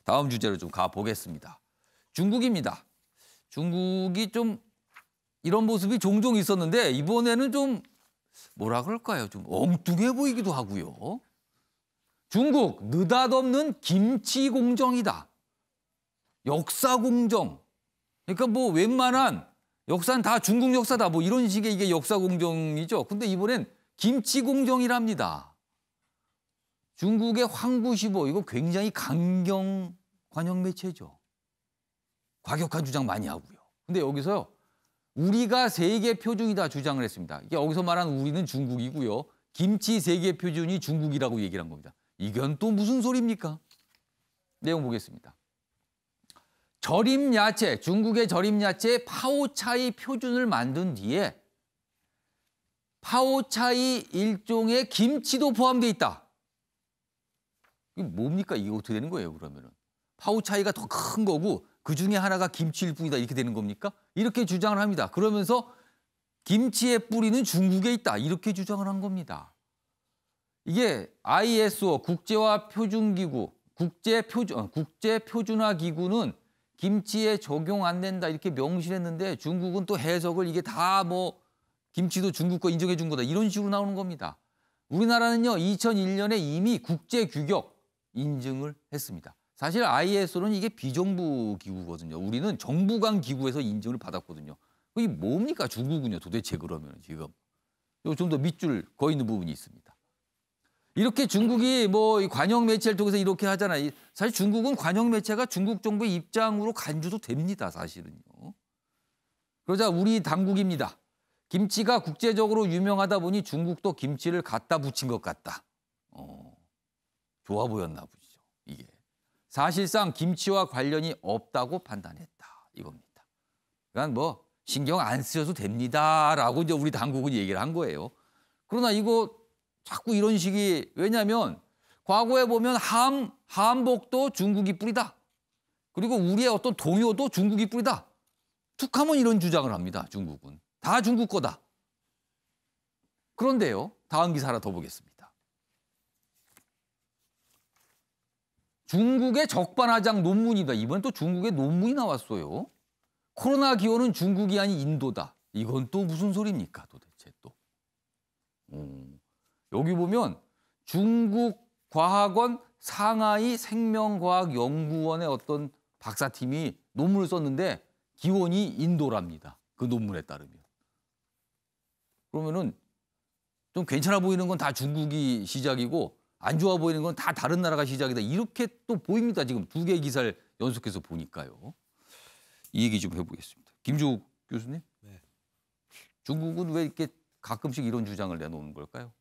다음 주제로 좀 가보겠습니다. 중국입니다. 중국이 좀 이런 모습이 종종 있었는데 이번에는 좀 뭐라 그럴까요? 좀 엉뚱해 보이기도 하고요. 중국 느닷없는 김치 공정이다. 역사 공정. 그러니까 뭐 웬만한 역사는 다 중국 역사다. 뭐 이런 식의 이게 역사 공정이죠. 근데 이번엔 김치 공정이랍니다. 중국의 황구시보 이거 굉장히 강경 관영 매체죠. 과격한 주장 많이 하고요. 근데 여기서요. 우리가 세계 표준이다 주장을 했습니다. 이게 여기서 말하는 우리는 중국이고요. 김치 세계 표준이 중국이라고 얘기를 한 겁니다. 이건 또 무슨 소리입니까? 내용 보겠습니다. 절임 야채, 중국의 절임 야채 파오차이 표준을 만든 뒤에 파오차이 일종의 김치도 포함되어 있다. 이게 뭡니까? 이게 어떻게 되는 거예요, 그러면은? 파오차이가 더 큰 거고 그 중에 하나가 김치일 뿐이다. 이렇게 되는 겁니까? 이렇게 주장을 합니다. 그러면서 김치의 뿌리는 중국에 있다. 이렇게 주장을 한 겁니다. 이게 ISO 국제화 표준기구, 국제표준화 기구는 김치에 적용 안 된다 이렇게 명시했는데 중국은 또 해석을 이게 다 뭐 김치도 중국 거 인정해 준 거다 이런 식으로 나오는 겁니다. 우리나라는요 2001년에 이미 국제 규격 인증을 했습니다. 사실 ISO는 이게 비정부 기구거든요. 우리는 정부 간 기구에서 인증을 받았거든요. 이게 뭡니까 중국은요 도대체 그러면 지금 좀 더 밑줄 거 있는 부분이 있습니다. 이렇게 중국이 뭐 관영 매체를 통해서 이렇게 하잖아요. 사실 중국은 관영 매체가 중국 정부의 입장으로 간주도 됩니다. 사실은요. 그러자 우리 당국입니다. 김치가 국제적으로 유명하다 보니 중국도 김치를 갖다 붙인 것 같다. 좋아 보였나 보죠. 이게. 사실상 김치와 관련이 없다고 판단했다. 이겁니다. 그러니까 뭐 신경 안 쓰셔도 됩니다라고 이제 우리 당국은 얘기를 한 거예요. 그러나 이거 자꾸 이런 식이 왜냐하면 과거에 보면 한복도 중국이 뿌리다. 그리고 우리의 어떤 동요도 중국이 뿌리다. 툭하면 이런 주장을 합니다. 중국은. 다 중국 거다. 그런데요. 다음 기사 하나 더 보겠습니다. 중국의 적반하장 논문이다. 이번엔 또 중국의 논문이 나왔어요. 코로나 기원은 중국이 아닌 인도다. 이건 또 무슨 소리입니까? 도대체 또. 여기 보면 중국 과학원 상하이 생명과학연구원의 어떤 박사팀이 논문을 썼는데 기원이 인도랍니다. 그 논문에 따르면. 그러면은 좀 괜찮아 보이는 건 다 중국이 시작이고 안 좋아 보이는 건 다 다른 나라가 시작이다. 이렇게 또 보입니다. 지금 두 개의 기사를 연속해서 보니까요. 이 얘기 좀 해보겠습니다. 김주욱 교수님. 네. 중국은 왜 이렇게 가끔씩 이런 주장을 내놓는 걸까요?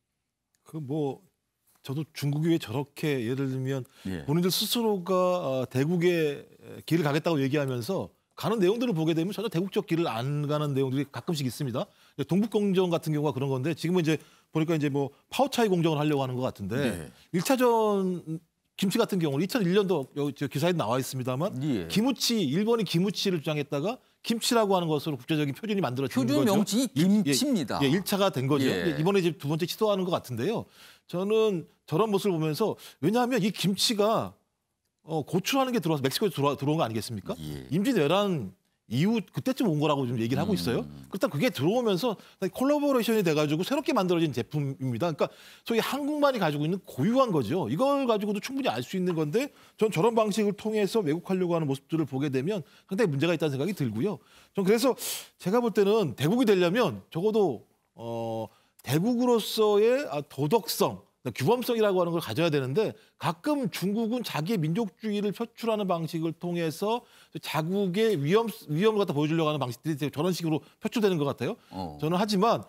저도 중국이 왜 저렇게 예를 들면 예. 본인들 스스로가 대국의 길을 가겠다고 얘기하면서 가는 내용들을 보게 되면 전혀 대국적 길을 안 가는 내용들이 가끔씩 있습니다. 동북공정 같은 경우가 그런 건데 지금은 이제 보니까 이제 뭐 파오차이 공정을 하려고 하는 것 같은데 네. 1차전 김치 같은 경우는 2001년도 여기 기사에 나와 있습니다만 예. 기무치 일본이 기무치를 주장했다가 김치라고 하는 것으로 국제적인 표준이 만들어진 거죠. 표준 명칭이 김치입니다. 예, 1차가 된 거죠. 예. 이번에 이제 두 번째 시도하는 것 같은데요. 저는 저런 모습을 보면서 왜냐하면 이 김치가 고추라는 게 들어와서 멕시코에서 들어온 거 아니겠습니까? 예. 임진왜란 이후 그때쯤 온 거라고 좀 얘기를 하고 있어요. 그렇다 그게 들어오면서 콜라보레이션이 돼가지고 새롭게 만들어진 제품입니다. 그러니까 소위 한국만이 가지고 있는 고유한 거죠. 이걸 가지고도 충분히 알 수 있는 건데 전 저런 방식을 통해서 왜곡하려고 하는 모습들을 보게 되면 상당히 문제가 있다는 생각이 들고요. 전 그래서 제가 볼 때는 대국이 되려면 적어도 대국으로서의 도덕성, 규범성이라고 하는 걸 가져야 되는데 가끔 중국은 자기의 민족주의를 표출하는 방식을 통해서 자국의 위험을 갖다 보여주려고 하는 방식들이 저런 식으로 표출되는 것 같아요. 저는 하지만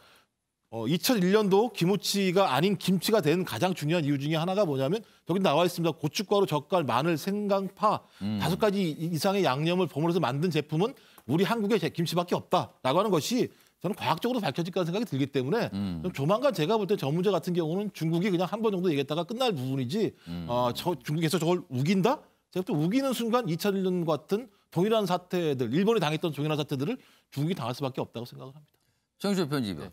2001년도 기무치가 아닌 김치가 된 가장 중요한 이유 중에 하나가 뭐냐면 여기 나와 있습니다. 고춧가루, 젓갈, 마늘, 생강,파 5가지 이상의 양념을 버무려서 만든 제품은 우리 한국의 김치밖에 없다라고 하는 것이 저는 과학적으로 밝혀질 거라는 생각이 들기 때문에 조만간 제가 볼 때 저 문제 같은 경우는 중국이 그냥 한 번 정도 얘기했다가 끝날 부분이지 중국에서 저걸 우긴다? 제가 또 우기는 순간 2001년 같은 동일한 사태들, 일본이 당했던 동일한 사태들을 중국이 당할 수밖에 없다고 생각을 합니다. 정철 편집에.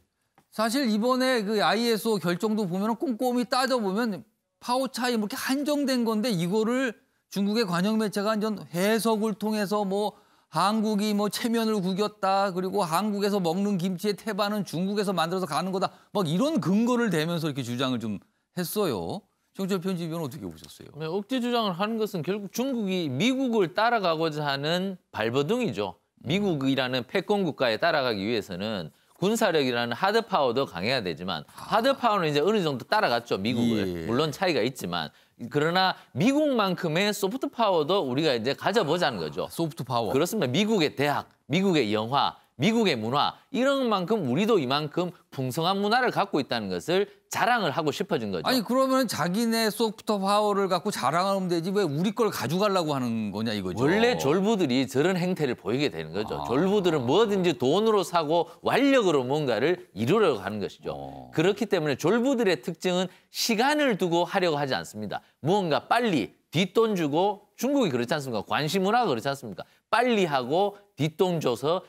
사실 이번에 그 ISO 결정도 보면 꼼꼼히 따져보면 파오차이 뭐 이렇게 한정된 건데 이거를 중국의 관영 매체가 완전 해석을 통해서 뭐 한국이 뭐 체면을 구겼다. 그리고 한국에서 먹는 김치의 태반은 중국에서 만들어서 가는 거다. 막 이런 근거를 대면서 이렇게 주장을 좀 했어요. 정철 편집위원 어떻게 보셨어요? 네, 억지 주장을 하는 것은 결국 중국이 미국을 따라가고자 하는 발버둥이죠. 미국이라는 패권 국가에 따라가기 위해서는 군사력이라는 하드 파워도 강해야 되지만 하드 파워는 이제 어느 정도 따라갔죠, 미국을. 예. 물론 차이가 있지만 그러나 미국만큼의 소프트 파워도 우리가 이제 가져보자는 거죠. 소프트 파워. 그렇습니다. 미국의 대학, 미국의 영화, 미국의 문화 이런 만큼 우리도 이만큼 풍성한 문화를 갖고 있다는 것을 자랑을 하고 싶어진 거죠. 아니 그러면 자기네 소프트 파워를 갖고 자랑하면 되지 왜 우리 걸 가져가려고 하는 거냐 이거죠. 원래 졸부들이 저런 행태를 보이게 되는 거죠. 졸부들은 뭐든지 돈으로 사고 완력으로 뭔가를 이루려고 하는 것이죠. 그렇기 때문에 졸부들의 특징은 시간을 두고 하려고 하지 않습니다. 무언가 빨리 뒷돈 주고 중국이 그렇지 않습니까? 관시 문화가 그렇지 않습니까? 빨리 하고 뒷돈 줘서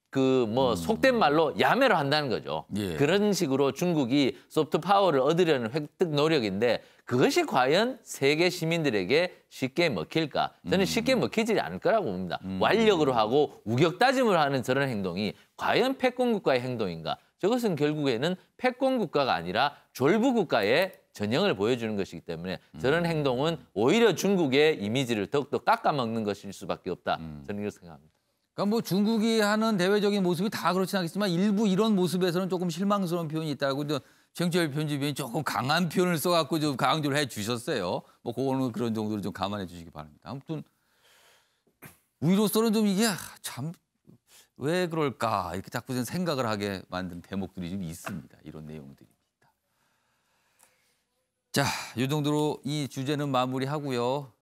그 뭐 속된 말로 야매로 한다는 거죠. 예. 그런 식으로 중국이 소프트 파워를 얻으려는 획득 노력인데 그것이 과연 세계 시민들에게 쉽게 먹힐까? 저는 쉽게 먹히지 않을 거라고 봅니다. 완력으로 하고 우격다짐을 하는 저런 행동이 과연 패권 국가의 행동인가? 저것은 결국에는 패권 국가가 아니라 졸부 국가의 전형을 보여주는 것이기 때문에 저런 행동은 오히려 중국의 이미지를 더욱더 깎아먹는 것일 수밖에 없다. 저는 이렇게 생각합니다. 그러니까 뭐 중국이 하는 대외적인 모습이 다 그렇진 않겠지만 일부 이런 모습에서는 조금 실망스러운 표현이 있다고 정철 편집위원이 조금 강한 표현을 써갖고 좀 강조를 해주셨어요. 뭐 그거는 그런 정도로 좀 감안해 주시기 바랍니다. 아무튼 우리로서는 좀 이게 참 왜 그럴까 이렇게 자꾸 좀 생각을 하게 만든 대목들이 좀 있습니다. 이런 내용들입니다. 자, 이 정도로 이 주제는 마무리하고요.